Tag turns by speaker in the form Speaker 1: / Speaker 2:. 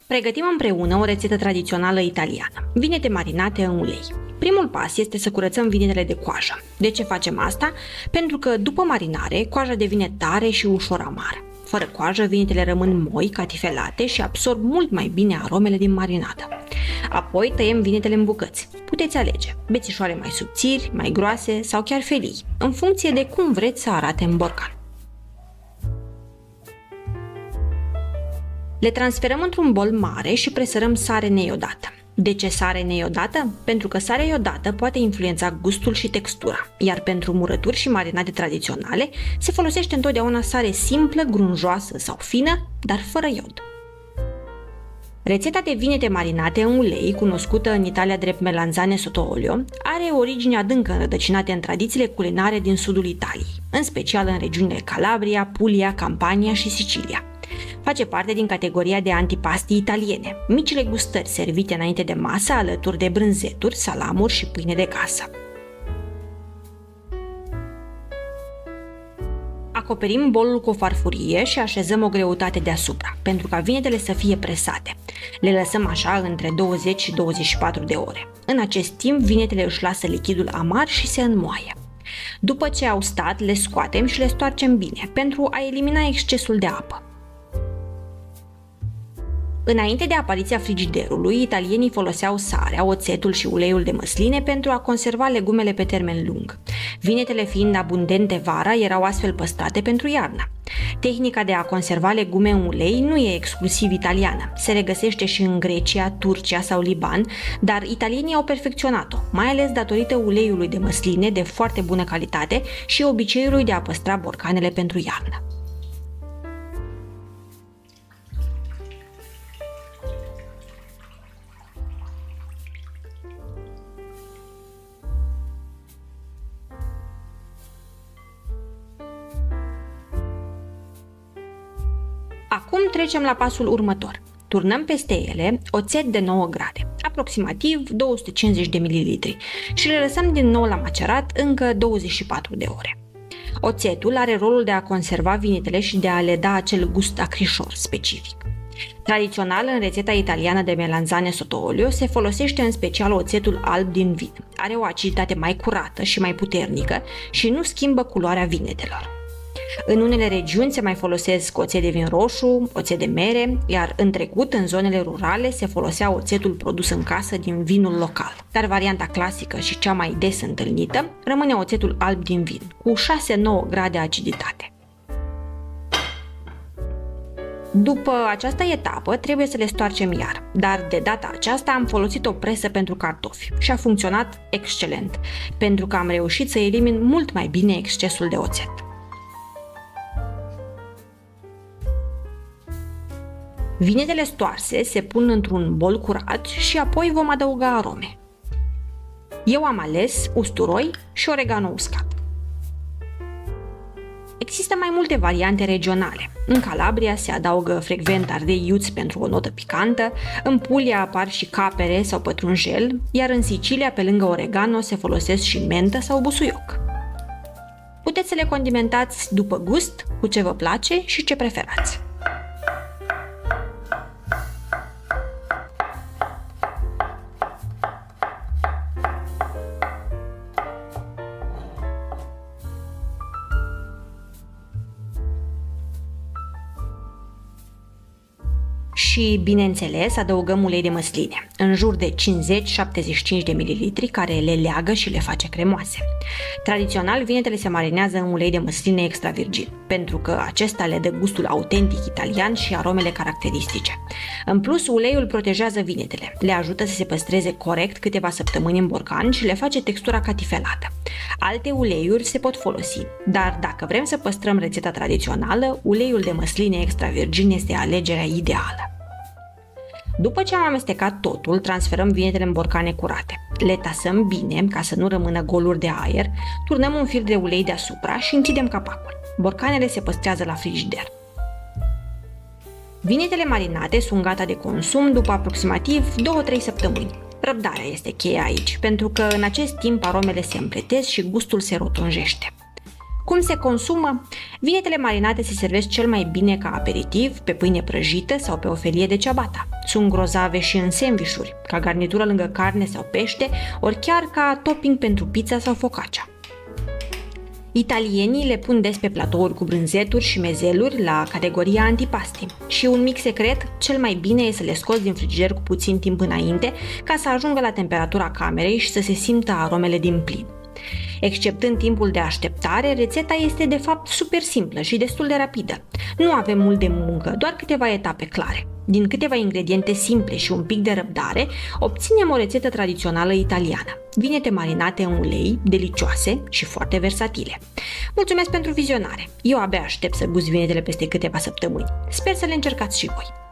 Speaker 1: Pregătim împreună o rețetă tradițională italiană, vinete marinate în ulei. Primul pas este să curățăm vinetele de coajă. De ce facem asta? Pentru că după marinare, coaja devine tare și ușor amară. Fără coajă, vinetele rămân moi, catifelate și absorb mult mai bine aromele din marinadă. Apoi tăiem vinetele în bucăți. Puteți alege bețișoare mai subțiri, mai groase sau chiar felii, în funcție de cum vreți să arate în borcan. Le transferăm într-un bol mare și presărăm sare neiodată. De ce sare neiodată? Pentru că sarea iodată poate influența gustul și textura, iar pentru murături și marinade tradiționale se folosește întotdeauna sare simplă, grunjoasă sau fină, dar fără iod. Rețeta de vinete marinate în ulei, cunoscută în Italia drept melanzane sotto olio, are origini adânc înrădăcinate în tradițiile culinare din sudul Italiei, în special în regiunile Calabria, Puglia, Campania și Sicilia. Face parte din categoria de antipasti italiene, micile gustări servite înainte de masă alături de brânzeturi, salamuri și pâine de casă. Acoperim bolul cu o farfurie și așezăm o greutate deasupra, pentru ca vinetele să fie presate. Le lăsăm așa între 20 și 24 de ore. În acest timp, vinetele își lasă lichidul amar și se înmoaie. După ce au stat, le scoatem și le stoarcem bine, pentru a elimina excesul de apă. Înainte de apariția frigiderului, italienii foloseau sarea, oțetul și uleiul de măsline pentru a conserva legumele pe termen lung. Vinetele fiind abundente vara, erau astfel păstrate pentru iarnă. Tehnica de a conserva legume în ulei nu e exclusiv italiană. Se regăsește și în Grecia, Turcia sau Liban, dar italienii au perfecționat-o, mai ales datorită uleiului de măsline de foarte bună calitate și obiceiului de a păstra borcanele pentru iarnă. Acum trecem la pasul următor. Turnăm peste ele oțet de 9 grade, aproximativ 250 de ml, și le lăsăm din nou la macerat încă 24 de ore. Oțetul are rolul de a conserva vinetele și de a le da acel gust acrișor specific. Tradițional, în rețeta italiană de melanzane sotto olio se folosește în special oțetul alb din vin. Are o aciditate mai curată și mai puternică și nu schimbă culoarea vinetelor. În unele regiuni se mai folosesc oțet de vin roșu, oțet de mere, iar în trecut, în zonele rurale, se folosea oțetul produs în casă din vinul local. Dar varianta clasică și cea mai des întâlnită rămâne oțetul alb din vin, cu 6-9 grade aciditate. După această etapă, trebuie să le stoarcem iar, dar de data aceasta am folosit o presă pentru cartofi și a funcționat excelent, pentru că am reușit să elimin mult mai bine excesul de oțet. Vinetele stoarse se pun într-un bol curat și apoi vom adăuga arome. Eu am ales usturoi și oregano uscat. Există mai multe variante regionale. În Calabria se adaugă frecvent ardei iuți pentru o notă picantă, în Puglia apar și capere sau pătrunjel, iar în Sicilia, pe lângă oregano, se folosesc și mentă sau busuioc. Puteți să le condimentați după gust, cu ce vă place și ce preferați. Și, bineînțeles, adăugăm ulei de măsline, în jur de 50-75 de ml, care le leagă și le face cremoase. Tradițional, vinetele se marinează în ulei de măsline extra virgin, pentru că acesta le dă gustul autentic italian și aromele caracteristice. În plus, uleiul protejează vinetele, le ajută să se păstreze corect câteva săptămâni în borcan și le face textura catifelată. Alte uleiuri se pot folosi, dar dacă vrem să păstrăm rețeta tradițională, uleiul de măsline extra virgin este alegerea ideală. După ce am amestecat totul, transferăm vinetele în borcane curate. Le tasăm bine ca să nu rămână goluri de aer, turnăm un fir de ulei deasupra și închidem capacul. Borcanele se păstrează la frigider. Vinetele marinate sunt gata de consum după aproximativ 2-3 săptămâni. Răbdarea este cheia aici, pentru că în acest timp aromele se împletesc și gustul se rotunjește. Cum se consumă? Vinetele marinate se servesc cel mai bine ca aperitiv, pe pâine prăjită sau pe o felie de ciabatta. Sunt grozave și în sandvișuri, ca garnitură lângă carne sau pește, ori chiar ca topping pentru pizza sau focaccia. Italienii le pun des pe platouri cu brânzeturi și mezeluri la categoria antipasti. Și un mic secret, cel mai bine e să le scoți din frigider cu puțin timp înainte ca să ajungă la temperatura camerei și să se simtă aromele din plin. Exceptând timpul de așteptare, rețeta este de fapt super simplă și destul de rapidă. Nu avem mult de muncă, doar câteva etape clare. Din câteva ingrediente simple și un pic de răbdare, obținem o rețetă tradițională italiană. Vinete marinate în ulei, delicioase și foarte versatile. Mulțumesc pentru vizionare! Eu abia aștept să gust vinetele peste câteva săptămâni. Sper să le încercați și voi!